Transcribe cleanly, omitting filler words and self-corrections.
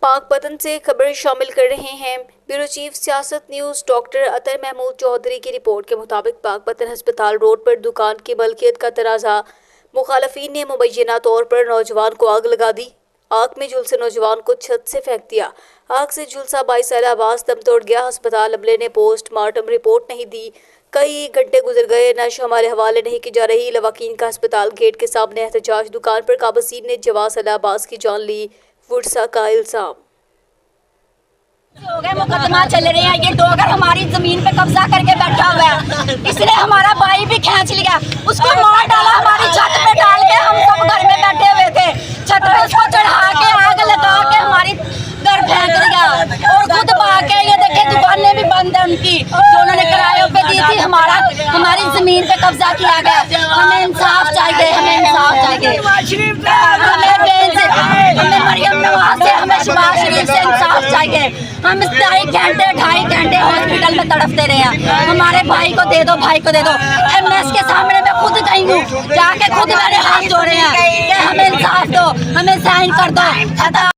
पाकपतन से खबर शामिल कर रहे हैं। ब्यूरो चीफ सियासत न्यूज़ डॉक्टर अतर महमूद चौधरी की रिपोर्ट के मुताबिक पाकपतन अस्पताल रोड पर दुकान की मलकियत का तराजा मुखालफीन ने मुबैना तौर पर नौजवान को आग लगा दी। आग में झुलसे नौजवान को छत से फेंक दिया। आग से झुलसा 22 साल आवाज दम तोड़ गया। अस्पताल अमले ने पोस्टमार्टम रिपोर्ट नहीं दी। कई घंटे गुजर गए, नश हमारे हवाले नहीं की जा रही। लवाकीन का अस्पताल गेट के सामने एहतजाज। दुकान पर काबसीन ने जवास अब्बास की जान ली। वुडसा का इल्जाम। हो गए मुकदमा चल रहे हैं। ये डॉगर हमारी जमीन पे कब्जा करके बैठा हुआ है। इसने हमारा भाई भी खींच लिया, उसको मार डाला, हमारी छत पे डाल के। हम सब घर में बैठे हुए थे, छत पे उसको चढ़ा के आग लगा के हमारी घर फेंक दिया और खुद भाग के। ये देखे दुकानें भी बंद है उनकी जो उन्होंने किरायों पे दी थी। हमारी जमीन पे कब्जा किया गया। हमें इंसाफ चाहिए, हमें इंसाफ चाहिए। हमें मरियम नवाज से, हमें शहबाज शरीफ से इंसाफ चाहिए। हम 2.5 घंटे हॉस्पिटल में तड़पते रहे हैं। हमारे भाई को दे दो, भाई को दे दो। एमएस के सामने मैं खुद गई हूँ, जाके खुद मेरे हाथ जोड़े हैं कि हमें इंसाफ दो, हमें साइन कर दो।